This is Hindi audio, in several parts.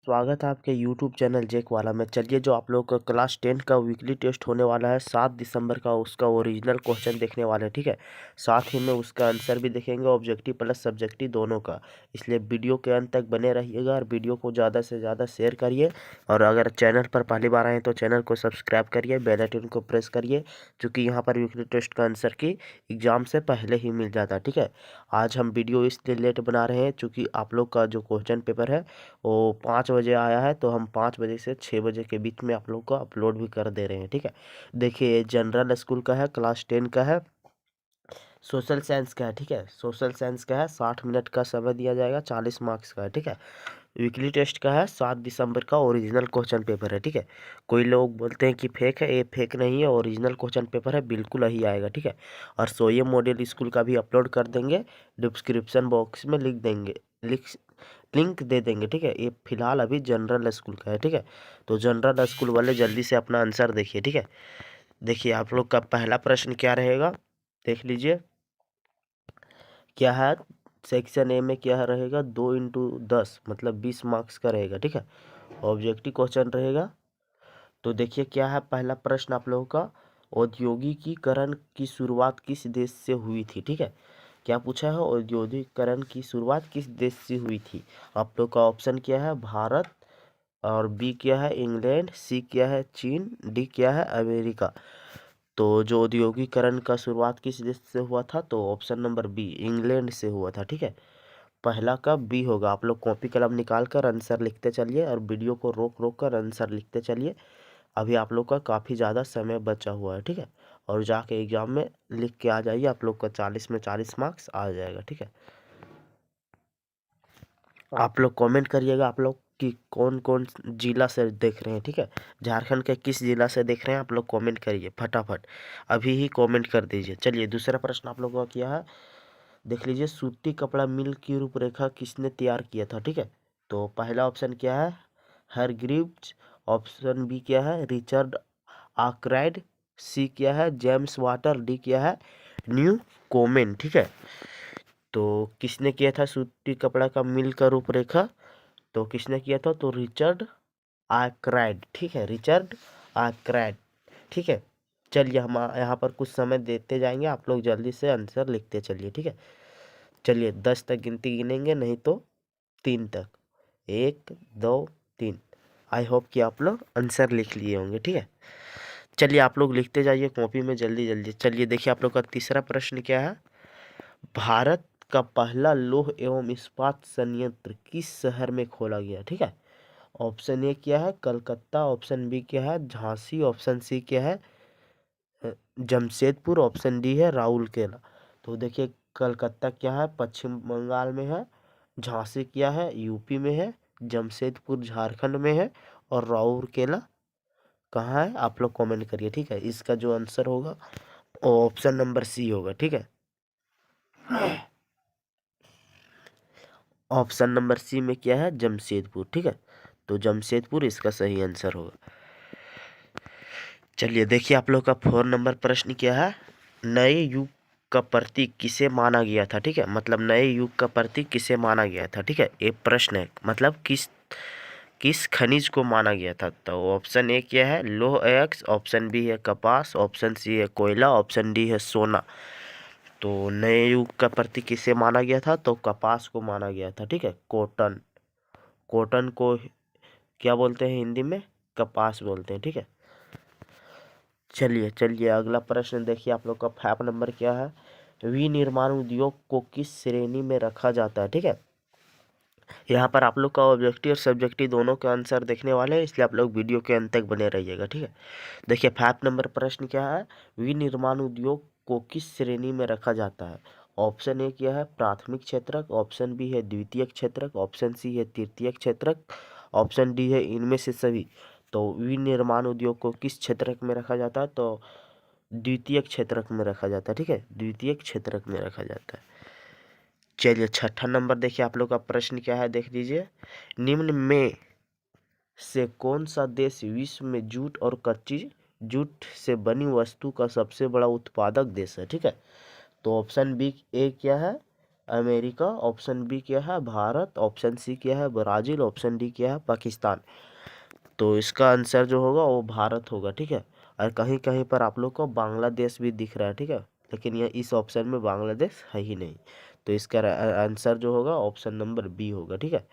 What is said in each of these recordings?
स्वागत है आपके यूट्यूब चैनल जेक वाला में। चलिए, जो आप लोग का क्लास 10 का वीकली टेस्ट होने वाला है 7 दिसंबर का, उसका ओरिजिनल क्वेश्चन देखने वाले हैं। ठीक है, साथ ही में उसका आंसर भी देखेंगे, ऑब्जेक्टिव प्लस सब्जेक्टिव दोनों का। इसलिए वीडियो के अंत तक बने रहिएगा और वीडियो को ज़्यादा से ज़्यादा शेयर करिए। और अगर चैनल पर पहली बार आए तो चैनल को सब्सक्राइब करिए, बेल आइकन को प्रेस करिए, क्योंकि यहाँ पर वीकली टेस्ट का आंसर की एग्ज़ाम से पहले ही मिल जाता है। ठीक है, आज हम वीडियो इसलिए लेट बना रहे हैं क्योंकि आप लोग का जो क्वेश्चन पेपर है वो 5 बजे आया है, तो हम 5 बजे से 6 बजे के बीच में आप लोग को अपलोड भी कर दे रहे हैं। ठीक है, देखिए, जनरल स्कूल का है, क्लास 10 का है, सोशल साइंस का है। ठीक है, सोशल साइंस का है, 60 मिनट का समय दिया जाएगा, 40 मार्क्स का है। ठीक है, वीकली टेस्ट का है, 7 दिसंबर का ओरिजिनल क्वेश्चन पेपर है। ठीक है, कोई लोग बोलते हैं कि फेक है, ये फेक नहीं है, ओरिजिनल क्वेश्चन पेपर है, बिल्कुल ही आएगा। ठीक है, और सोये मॉडल स्कूल का भी अपलोड कर देंगे, डिस्क्रिप्शन बॉक्स में लिंक दे देंगे। ठीक है, ये फिलहाल अभी जनरल स्कूल का है। ठीक है, तो जनरल स्कूल वाले जल्दी से अपना आंसर देखिए। ठीक है, देखिए आप लोग का पहला प्रश्न क्या रहेगा, देख लीजिए क्या है। सेक्शन ए में क्या रहेगा, 2 × 10 मतलब 20 मार्क्स का रहेगा। ठीक है, ऑब्जेक्टिव क्वेश्चन रहेगा। तो देखिए क्या है पहला प्रश्न आप लोगों का, औद्योगिकीकरण की शुरुआत किस देश से हुई थी। ठीक है, क्या पूछा है, औद्योगिकीकरण की शुरुआत किस देश से हुई थी। आप लोग का ऑप्शन क्या है, भारत, और बी क्या है, इंग्लैंड, सी क्या है, चीन, डी क्या है, अमेरिका। तो जो औद्योगिकरण का शुरुआत किस देश से हुआ था, तो ऑप्शन नंबर बी, इंग्लैंड से हुआ था। ठीक है, पहला का बी होगा। आप लोग कॉपी कलम निकाल कर आंसर लिखते चलिए और वीडियो को रोक रोक कर आंसर लिखते चलिए। अभी आप लोग का काफ़ी ज़्यादा समय बचा हुआ है। ठीक है, और जाके एग्जाम में लिख के आ जाइए, आप लोग का 40 में 40 मार्क्स आ जाएगा। ठीक है, आप लोग कमेंट करिएगा आप लोग कि कौन कौन जिला से देख रहे हैं। ठीक है, झारखंड के किस जिला से देख रहे हैं, आप लोग कमेंट करिए फटाफट, अभी ही कमेंट कर दीजिए। चलिए, दूसरा प्रश्न आप लोगों का क्या है, देख लीजिए, सूती कपड़ा मिल की रूपरेखा किसने तैयार किया था। ठीक है, तो पहला ऑप्शन क्या है, हरग्रीव्ज, ऑप्शन बी क्या है, रिचर्ड आर्कराइट, सी क्या है, जेम्स वाटर, डी क्या है, न्यू कोमेन। ठीक है, तो किसने किया था सूती कपड़ा का मिल का रूपरेखा, तो किसने किया था, तो रिचर्ड आर्कराइट। ठीक है, रिचर्ड आर्कराइट। ठीक है, चलिए हम यहाँ पर कुछ समय देते जाएंगे, आप लोग जल्दी से आंसर लिखते चलिए। ठीक है, चलिए 10 तक गिनती गिनेंगे, नहीं तो 3 तक, 1 2 3। आई होप कि आप लोग आंसर लिख लिए होंगे। ठीक है, चलिए आप लोग लिखते जाइए कॉपी में जल्दी जल्दी। चलिए देखिए आप लोग का तीसरा प्रश्न क्या है, भारत का पहला लौह एवं इस्पात संयंत्र किस शहर में खोला गया। ठीक है, ऑप्शन ए क्या है, कलकत्ता, ऑप्शन बी क्या है, झांसी, ऑप्शन सी क्या है, जमशेदपुर, ऑप्शन डी है राउरकेला। तो देखिए, कलकत्ता क्या है, पश्चिम बंगाल में है, झांसी क्या है, यूपी में है, जमशेदपुर झारखंड में है, और राउरकेला कहाँ है, आप लोग कमेंट करिए। ठीक है, इसका जो आंसर होगा वो ऑप्शन नंबर सी होगा। ठीक है, ऑप्शन नंबर सी में क्या है, जमशेदपुर। ठीक है, तो जमशेदपुर इसका सही आंसर होगा। चलिए देखिए आप लोग का 4 नंबर प्रश्न क्या है, नए युग का प्रतीक किसे माना गया था। ठीक है, मतलब नए युग का प्रतीक किसे माना गया था। ठीक है, ये प्रश्न है, मतलब किस किस खनिज को माना गया था। तो ऑप्शन ए क्या है, लौह अयस्क, ऑप्शन बी है कपास, ऑप्शन सी है कोयला, ऑप्शन डी है सोना। तो नए युग का प्रतीक किसे माना गया था, तो कपास को माना गया था। ठीक है, कॉटन, कॉटन को क्या बोलते हैं हिंदी में, कपास बोलते हैं। ठीक है, चलिए चलिए अगला प्रश्न देखिए आप लोग का 5 नंबर क्या है, विनिर्माण उद्योग को किस श्रेणी में रखा जाता है। ठीक है, यहाँ पर आप लोग का ऑब्जेक्टिव और सब्जेक्टिव दोनों के आंसर देखने वाले हैं, इसलिए आप लोग वीडियो के अंत तक बने रहिएगा। ठीक है, देखिए 5 नंबर प्रश्न क्या है, विनिर्माण उद्योग को किस श्रेणी में रखा जाता है। ऑप्शन ए क्या है, प्राथमिक क्षेत्रक, ऑप्शन बी है द्वितीयक क्षेत्रक, ऑप्शन सी है तृतीयक क्षेत्रक, ऑप्शन डी है इनमें से सभी। तो विनिर्माण उद्योग को किस क्षेत्रक में रखा जाता है, तो द्वितीयक क्षेत्रक में रखा जाता है। ठीक है, द्वितीयक क्षेत्रक में रखा जाता है। चलिए 6ठा नंबर देखिए आप लोग का प्रश्न क्या है, देख लीजिए, निम्न में से कौन सा देश विश्व में जूट और कच्ची जूट से बनी वस्तु का सबसे बड़ा उत्पादक देश है। ठीक है, तो ऑप्शन बी ए क्या है, अमेरिका, ऑप्शन बी क्या है भारत, ऑप्शन सी क्या है ब्राज़ील, ऑप्शन डी क्या है पाकिस्तान। तो इसका आंसर जो होगा वो भारत होगा, ठीक है। और कहीं कहीं पर आप लोग को बांग्लादेश भी दिख रहा है, ठीक है, लेकिन यह इस ऑप्शन में बांग्लादेश है ही नहीं। तो इसका आंसर जो होगा ऑप्शन नंबर बी होगा, ठीक है,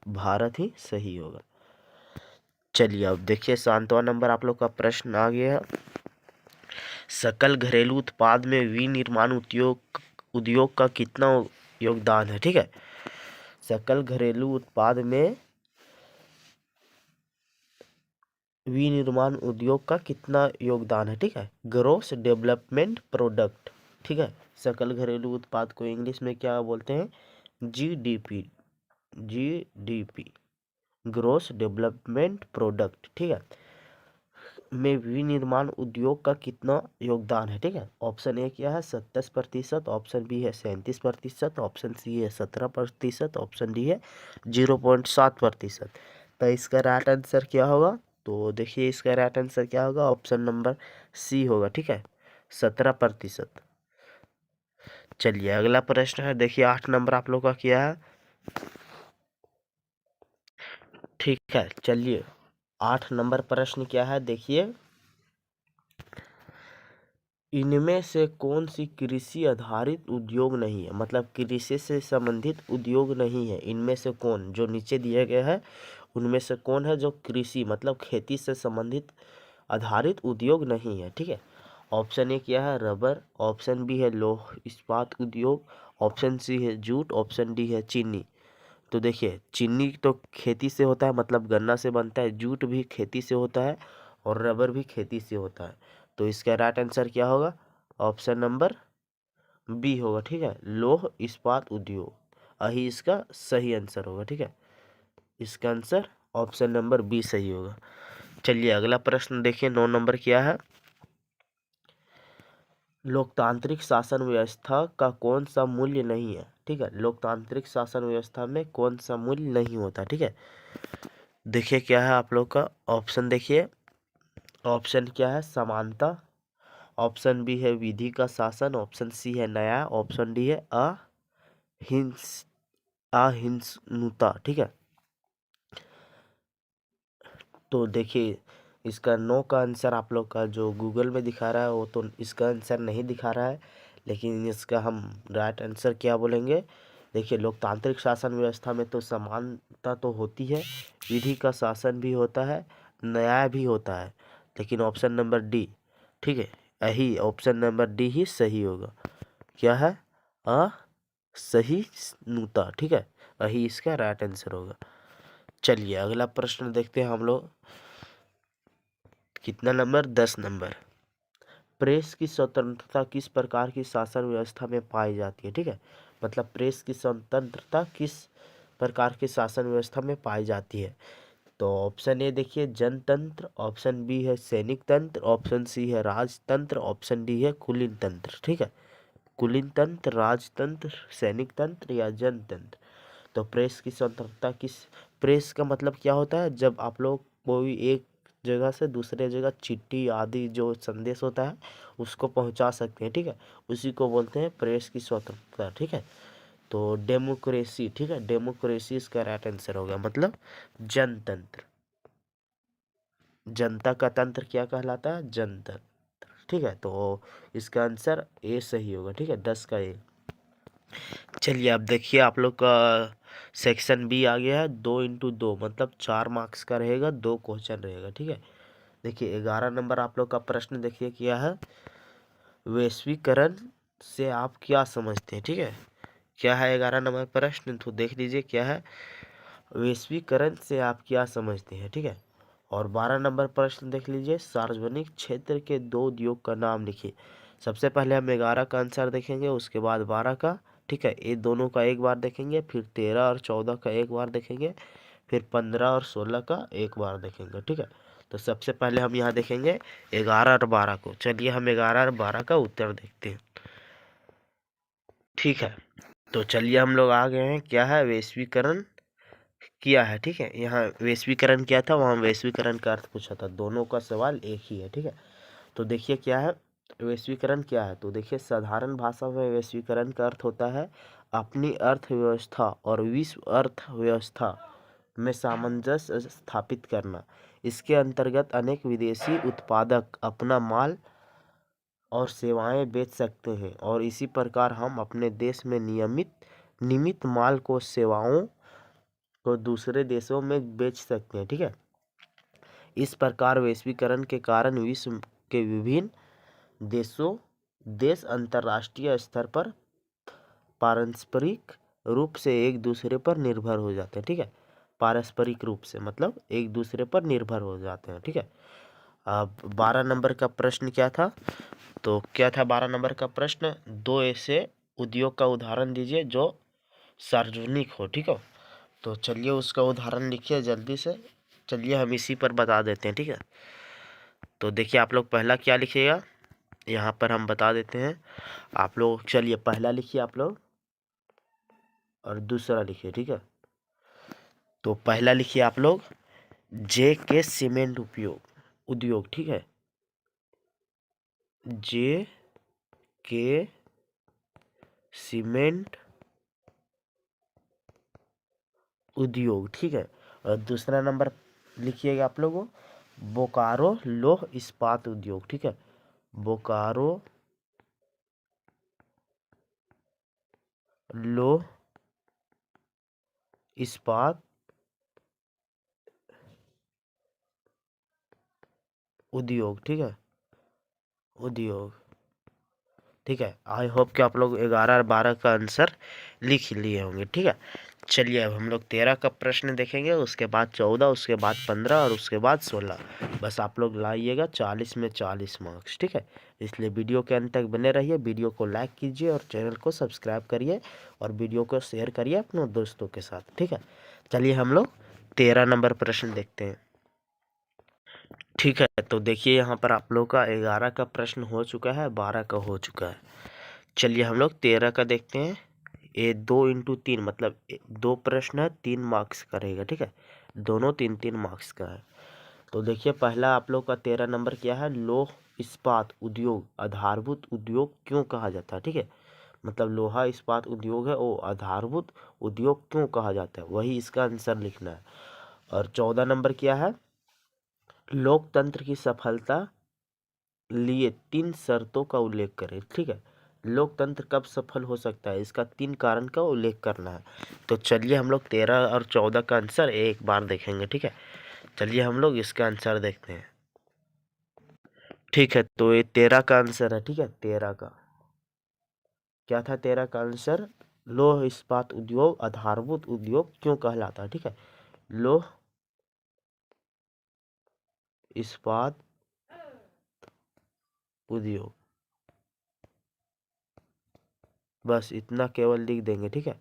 भारत ही सही होगा। चलिए अब देखिए शांतवा नंबर आप लोग का प्रश्न आ गया है। सकल घरेलू उत्पाद में विनिर्माण उद्योग का कितना योगदान है, ठीक है। सकल घरेलू उत्पाद में विनिर्माण उद्योग का कितना योगदान है, ठीक है। ग्रोस डेवलपमेंट प्रोडक्ट, ठीक है। सकल घरेलू उत्पाद को इंग्लिश में क्या बोलते हैं, GDP, GDP, gross development product, ठीक है, में विनिर्माण उद्योग का कितना योगदान है, ठीक है। ऑप्शन ए क्या है 27%, ऑप्शन बी है 37%, ऑप्शन सी है 17%, ऑप्शन डी है 0.7%। तो इसका राइट आंसर क्या होगा, तो देखिए इसका राइट आंसर क्या होगा, ऑप्शन नंबर सी होगा, ठीक है, 17%। चलिए अगला प्रश्न है, देखिए 8 नंबर आप लोग का क्या है, ठीक है। चलिए 8 नंबर प्रश्न क्या है, देखिए इनमें से कौन सी कृषि आधारित उद्योग नहीं है, मतलब कृषि से संबंधित उद्योग नहीं है। इनमें से कौन, जो नीचे दिया गया है उनमें से कौन है जो कृषि मतलब खेती से संबंधित आधारित उद्योग नहीं है, ठीक है। ऑप्शन ए क्या है रबर, ऑप्शन बी है लौह इस्पात उद्योग, ऑप्शन सी है जूट, ऑप्शन डी है चीनी। तो देखिए चीनी तो खेती से होता है, मतलब गन्ना से बनता है, जूट भी खेती से होता है और रबर भी खेती से होता है। तो इसका राइट आंसर क्या होगा, ऑप्शन नंबर बी होगा, ठीक है, लौह इस्पात उद्योग यही इसका सही आंसर होगा, ठीक है। इसका आंसर ऑप्शन नंबर बी सही होगा। चलिए अगला प्रश्न देखिए 9 नंबर क्या है, लोकतांत्रिक शासन व्यवस्था का कौन सा मूल्य नहीं है, ठीक है। लोकतांत्रिक शासन व्यवस्था में कौन सा मूल्य नहीं होता, ठीक है। देखिए क्या है आप लोग का ऑप्शन, देखिए ऑप्शन क्या है समानता, ऑप्शन बी है विधि का शासन, ऑप्शन सी है न्याय, ऑप्शन डी है अहिंस अहिंसनुता, ठीक है। तो देखिए इसका 9 का आंसर आप लोग का जो गूगल में दिखा रहा है वो तो इसका आंसर नहीं दिखा रहा है, लेकिन इसका हम राइट आंसर क्या बोलेंगे, देखिए लोकतांत्रिक शासन व्यवस्था में तो समानता तो होती है, विधि का शासन भी होता है, न्याय भी होता है, लेकिन ऑप्शन नंबर डी, ठीक है, यही ऑप्शन नंबर डी ही सही होगा। क्या है असहिष्णुता, ठीक है, यही इसका राइट आंसर होगा। चलिए अगला प्रश्न देखते हैं हम लोग, कितना नंबर 10 नंबर, प्रेस की स्वतंत्रता किस प्रकार की शासन व्यवस्था में पाई जाती है, ठीक है। मतलब प्रेस की स्वतंत्रता किस प्रकार की शासन व्यवस्था में पाई जाती है। तो ऑप्शन ए देखिए जनतंत्र, ऑप्शन बी है सैनिक तंत्र, ऑप्शन सी है राजतंत्र, ऑप्शन डी है कुलीन तंत्र, ठीक है। कुलीन तंत्र, राजतंत्र, सैनिक तंत्र या जनतंत्र। तो प्रेस की स्वतंत्रता किस, प्रेस का मतलब क्या होता है, जब आप लोग कोई एक जगह से दूसरे जगह चिट्ठी आदि जो संदेश होता है उसको पहुंचा सकते हैं, ठीक है, उसी को बोलते हैं प्रेस की स्वतंत्रता, ठीक है। तो डेमोक्रेसी, ठीक है, डेमोक्रेसी इसका राइट आंसर होगा, मतलब जनतंत्र, जनता का तंत्र क्या कहलाता है, जनतंत्र, ठीक है। तो इसका आंसर ए सही होगा, ठीक है, 10 का ए। चलिए अब देखिए आप लोग का सेक्शन बी आ गया है, 2 × 2 मतलब 4 मार्क्स का रहेगा, 2 क्वेश्चन रहेगा, ठीक है। देखिए 11 नंबर आप लोग का प्रश्न देखिए क्या है, वैश्वीकरण से आप क्या समझते हैं, ठीक है। क्या है 11 नंबर प्रश्न, तो देख लीजिए क्या है, वैश्वीकरण से आप क्या समझते हैं, ठीक है। और 12 नंबर प्रश्न देख लीजिए, सार्वजनिक क्षेत्र के 2 उद्योग का नाम लिखिए। सबसे पहले हम 11 का आंसर देखेंगे, उसके बाद 12 का, ठीक है, ये दोनों का एक बार देखेंगे, फिर 13 और 14 का एक बार देखेंगे, फिर 15 और 16 का एक बार देखेंगे, ठीक है। तो सबसे पहले हम यहाँ देखेंगे 11 और 12 को। चलिए हम 11 और 12 का उत्तर देखते हैं, ठीक है। तो चलिए हम लोग आ गए हैं, क्या है वैश्वीकरण किया है, ठीक है। यहाँ वैश्वीकरण क्या था, वहाँ वैश्वीकरण का अर्थ पूछा था, दोनों का सवाल एक ही है, ठीक है। तो देखिए क्या है वैश्वीकरण क्या है, तो देखिए साधारण भाषा में वैश्वीकरण का अर्थ होता है अपनी अर्थव्यवस्था और विश्व अर्थव्यवस्था में सामंजस्य स्थापित करना। इसके अंतर्गत अनेक विदेशी उत्पादक अपना माल और सेवाएं बेच सकते हैं और इसी प्रकार हम अपने देश में नियमित माल को सेवाओं को दूसरे देशों में बेच सकते हैं। ठीक है। इस प्रकार वैश्वीकरण के कारण विश्व के विभिन्न देश अंतर्राष्ट्रीय स्तर पर पारस्परिक रूप से एक दूसरे पर निर्भर हो जाते हैं। ठीक है। पारस्परिक रूप से मतलब एक दूसरे पर निर्भर हो जाते हैं। ठीक है। अब 12 नंबर का प्रश्न क्या था? तो क्या था 12 नंबर का प्रश्न? दो ऐसे उद्योग का उदाहरण दीजिए जो सार्वजनिक हो। ठीक है। तो चलिए उसका उदाहरण लिखिए जल्दी से। चलिए हम इसी पर बता देते हैं। ठीक है। तो देखिए आप लोग पहला क्या लिखिएगा, यहाँ पर हम बता देते हैं। आप लोग चलिए पहला लिखिए आप लोग और दूसरा लिखिए। ठीक है। तो पहला लिखिए आप लोग जे के सीमेंट उद्योग। ठीक है। जे के सीमेंट उद्योग। ठीक है। और दूसरा नंबर लिखिएगा आप लोगों बोकारो लौह इस्पात उद्योग। ठीक है। बोकारो लौह इस्पात उद्योग। ठीक है। उद्योग। ठीक है। आई होप कि आप लोग 11 और 12 का आंसर लिख लिए होंगे। ठीक है। चलिए अब हम लोग 13 का प्रश्न देखेंगे, उसके बाद 14, उसके बाद 15 और उसके बाद 16। बस आप लोग लाइएगा 40 में 40 मार्क्स। ठीक है। इसलिए वीडियो के अंत तक बने रहिए। वीडियो को लाइक कीजिए और चैनल को सब्सक्राइब करिए और वीडियो को शेयर करिए अपने दोस्तों के साथ। ठीक है। चलिए हम लोग 13 नंबर प्रश्न देखते हैं। ठीक है। तो देखिए यहाँ पर आप लोग का 11 का प्रश्न हो चुका है, 12 का हो चुका है। चलिए हम लोग 13 का देखते हैं। ये 2 × 3 मतलब 2 प्रश्न है, 3 मार्क्स का रहेगा। ठीक है। दोनों 3-3 मार्क्स का है। तो देखिए पहला आप लोग का 13 नंबर क्या है? लौह इस्पात उद्योग आधारभूत उद्योग क्यों कहा जाता है? ठीक है। मतलब लोहा इस्पात उद्योग है वो आधारभूत उद्योग क्यों कहा जाता है, वही इसका आंसर लिखना है। और 14 नंबर क्या है? लोकतंत्र की सफलता लिए 3 शर्तों का उल्लेख करें। ठीक है। लोकतंत्र कब सफल हो सकता है, इसका 3 कारण का उल्लेख करना है। तो चलिए हम लोग 13 और 14 का आंसर एक बार देखेंगे। ठीक है। चलिए हम लोग इसका आंसर देखते हैं। ठीक है। तो ये 13 का आंसर है। ठीक है। 13 का क्या था? 13 का आंसर लौह इस्पात उद्योग आधारभूत उद्योग क्यों कहलाता है। ठीक है। लौह इस्पात उद्योग, बस इतना केवल लिख देंगे। ठीक है।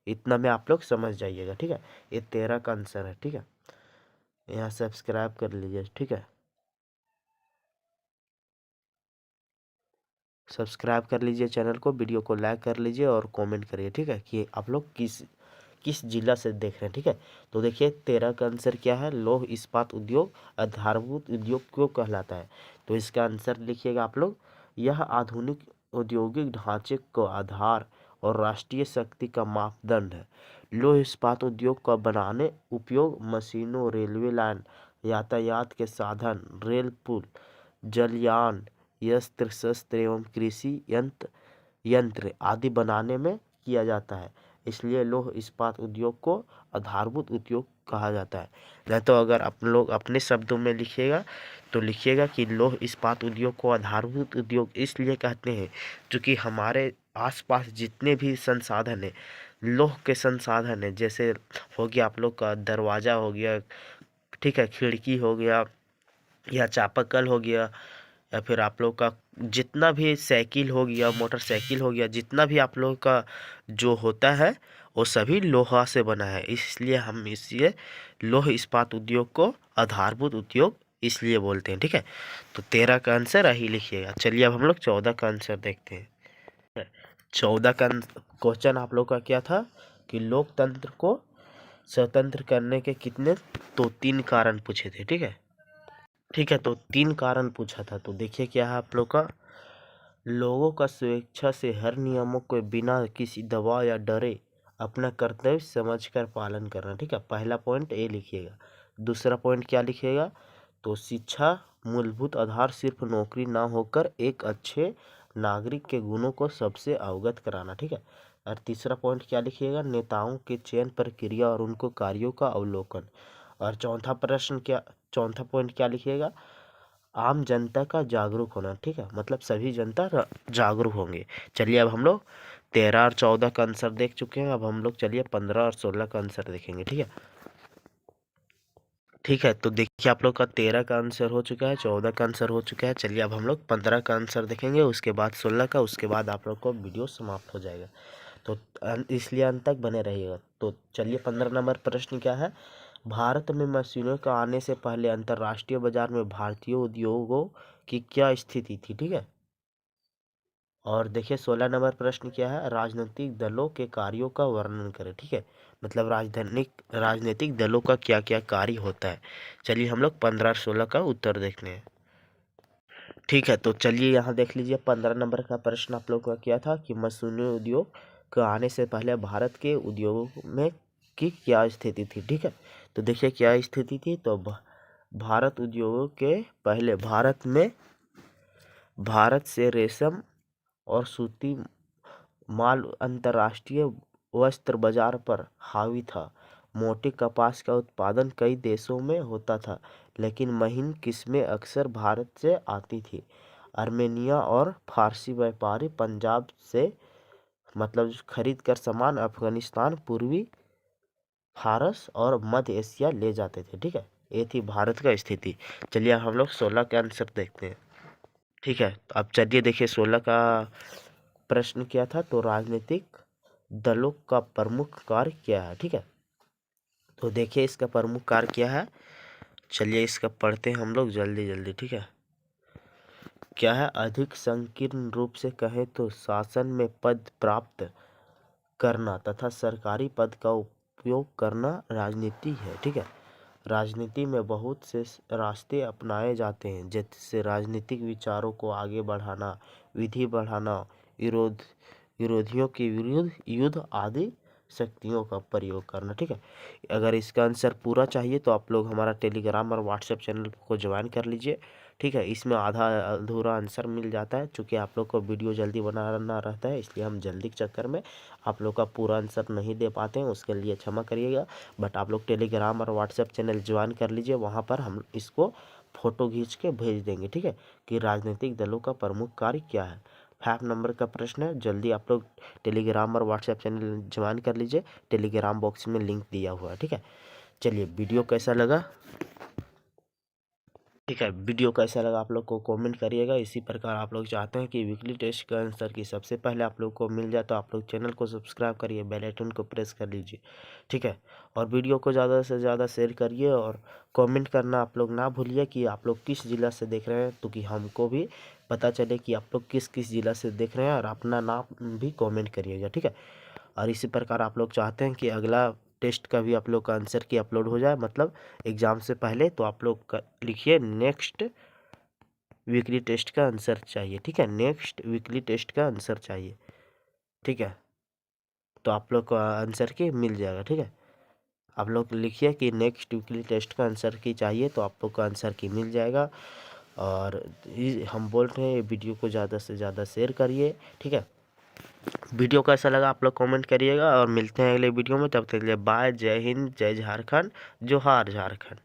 इतना में आप लोग समझ जाइएगा। ठीक है। ये 13 का आंसर है। ठीक है। यहाँ सब्सक्राइब कर लीजिए। ठीक है। सब्सक्राइब कर लीजिए चैनल को, वीडियो को लाइक कर लीजिए और कमेंट करिए। ठीक है कि आप लोग किस किस जिला से देख रहे हैं। ठीक है। तो देखिए 13 का आंसर क्या है? लौह इस्पात उद्योग आधारभूत उद्योग क्यों कहलाता है। तो इसका आंसर लिखिएगा आप लोग। यह आधुनिक औद्योगिक ढांचे को आधार और राष्ट्रीय शक्ति का मापदंड है। लौह इस्पात उद्योग का बनाने उपयोग मशीनों, रेलवे लाइन, यातायात के साधन, रेल पुल, जलयान, यस्त्र शस्त्र एवं कृषि यंत्र आदि बनाने में किया जाता है। इसलिए लौह इस्पात उद्योग को आधारभूत उद्योग कहा जाता है। नहीं तो अगर आप लोग अपने शब्दों में लिखिएगा तो लिखिएगा कि लौह इस्पात उद्योग को आधारभूत उद्योग इसलिए कहते हैं क्योंकि हमारे आसपास जितने भी संसाधन है, लौह के संसाधन है, जैसे हो गया आप लोग का दरवाज़ा हो गया, ठीक है, खिड़की हो गया या चापाकल हो गया, या फिर आप लोग का जितना भी साइकिल हो गया, मोटरसाइकिल हो गया, जितना भी आप लोग का जो होता है वो सभी लोहा से बना है। इसलिए हम इसलिए लौह इस्पात उद्योग को आधारभूत उद्योग इसलिए बोलते हैं। ठीक है। तो 13 का आंसर यही लिखिएगा। चलिए अब हम लोग 14 का आंसर देखते हैं। 14 का क्वेश्चन आप लोग का क्या था कि लोकतंत्र को स्वतंत्र करने के कितने, तो 3 कारण पूछे थे। ठीक है। ठीक है। तो 3 कारण पूछा था। तो देखिए क्या है आप लोग का लोगों का स्वेच्छा से हर नियमों को बिना किसी दबाव या डरे अपना कर्तव्य समझकर पालन करना। ठीक है, पहला पॉइंट ये लिखिएगा। दूसरा पॉइंट क्या लिखिएगा, तो शिक्षा मूलभूत आधार सिर्फ नौकरी ना होकर एक अच्छे नागरिक के गुणों को सबसे अवगत कराना। ठीक है, और तीसरा पॉइंट क्या लिखिएगा, नेताओं के चयन प्रक्रिया और उनको कार्यों का अवलोकन। और चौथा पॉइंट क्या लिखिएगा, आम जनता का जागरूक होना। ठीक है, मतलब सभी जनता जागरूक होंगे। चलिए अब हम लोग 13 और 14 का आंसर देख चुके हैं, अब हम लोग चलिए 15 और 16 का आंसर देखेंगे। ठीक है, तो देखिए आप लोग का 13 का आंसर हो चुका है, 14 का आंसर हो चुका है। चलिए अब हम लोग 15 का आंसर देखेंगे, उसके बाद 16 का, उसके बाद आप लोग को वीडियो समाप्त हो जाएगा। तो इसलिए अंत तक बने रहिएगा। तो चलिए 15 नंबर प्रश्न क्या है, भारत में मशीनों का आने से पहले अंतर्राष्ट्रीय बाजार में भारतीय उद्योगों की क्या स्थिति थी। ठीक है, और देखिए 16 नंबर प्रश्न क्या है, राजनीतिक दलों के कार्यों का वर्णन करें। ठीक है, मतलब राजनीतिक दलों का क्या क्या कार्य होता है। चलिए हम लोग 15 और 16 का उत्तर देखते हैं। ठीक है, तो चलिए यहाँ देख लीजिए 15 नंबर का प्रश्न आप लोग का क्या था कि मशीनी उद्योग के आने से पहले भारत के उद्योगों में की क्या स्थिति थी। ठीक है, तो देखिए क्या स्थिति थी, तो भारत उद्योगों के पहले भारत से रेशम और सूती माल अंतर्राष्ट्रीय वस्त्र बाजार पर हावी था। मोटे कपास का उत्पादन कई देशों में होता था, लेकिन महीन किस्में अक्सर भारत से आती थी। आर्मेनिया और फारसी व्यापारी पंजाब से मतलब खरीद कर सामान अफगानिस्तान, पूर्वी फारस और मध्य एशिया ले जाते थे। ठीक है, ये थी भारत का स्थिति। चलिए हम लोग 16 का आंसर देखते हैं। ठीक है, अब चलिए देखिए 16 का प्रश्न क्या था, तो राजनीतिक दलों का प्रमुख कार्य क्या है। ठीक है, तो देखिए इसका प्रमुख कार्य क्या है, चलिए इसका पढ़ते हैं हम लोग जल्दी जल्दी। ठीक है, क्या है, अधिक संकीर्ण रूप से कहें तो शासन में पद प्राप्त करना तथा सरकारी पद का उपयोग करना राजनीति है। ठीक है, राजनीति में बहुत से रास्ते अपनाए जाते हैं, जैसे राजनीतिक विचारों को आगे बढ़ाना, विधि बढ़ाना, विरोधियों के विरुद्ध युद्ध आदि शक्तियों का प्रयोग करना। ठीक है, अगर इसका आंसर पूरा चाहिए तो आप लोग हमारा टेलीग्राम और व्हाट्सएप चैनल को ज्वाइन कर लीजिए। ठीक है, इसमें आधा अधूरा आंसर मिल जाता है, चूँकि आप लोग को वीडियो जल्दी बनाना रहता है, इसलिए हम जल्दी के चक्कर में आप लोग का पूरा आंसर नहीं दे पाते हैं, उसके लिए क्षमा करिएगा। बट आप लोग टेलीग्राम और व्हाट्सएप चैनल ज्वाइन कर लीजिए, वहाँ पर हम इसको फ़ोटो खींच के भेज देंगे। ठीक है, कि राजनीतिक दलों का प्रमुख कार्य क्या है। 5 नंबर का प्रश्न है, जल्दी आप लोग टेलीग्राम और व्हाट्सएप चैनल ज्वाइन कर लीजिए, टेलीग्राम बॉक्स में लिंक दिया हुआ है। ठीक है, चलिए वीडियो कैसा लगा, ठीक है, वीडियो कैसा लगा आप लोग को कमेंट करिएगा। इसी प्रकार आप लोग चाहते हैं कि वीकली टेस्ट का आंसर की सबसे पहले आप लोग को मिल जाए तो आप लोग चैनल को सब्सक्राइब करिए, बेल आइकन को प्रेस कर लीजिए। ठीक है, और वीडियो को ज़्यादा से ज़्यादा शेयर करिए और कमेंट करना आप लोग ना भूलिए कि आप लोग किस ज़िला से देख रहे हैं, तो कि हमको भी पता चले कि आप लोग किस किस ज़िला से देख रहे हैं, और अपना नाम भी कॉमेंट करिएगा। ठीक है, और इसी प्रकार आप लोग चाहते हैं कि अगला टेस्ट का भी आप लोग का आंसर की अपलोड हो जाए, मतलब एग्ज़ाम से पहले, तो आप लोग लिखिए नेक्स्ट वीकली टेस्ट का आंसर चाहिए। ठीक है, नेक्स्ट वीकली टेस्ट का आंसर चाहिए। ठीक है, तो आप लोग का आंसर की मिल जाएगा। ठीक है, आप लोग लिखिए कि नेक्स्ट वीकली टेस्ट का आंसर की चाहिए, तो आप लोग का आंसर की मिल जाएगा। और हम बोल रहे हैं वीडियो को ज़्यादा से ज़्यादा शेयर करिए। ठीक है, वीडियो कैसा लगा आप लोग कमेंट करिएगा, और मिलते हैं अगले वीडियो में, तब तक के लिए बाय, जय हिंद, जय झारखंड, जोहार झारखंड।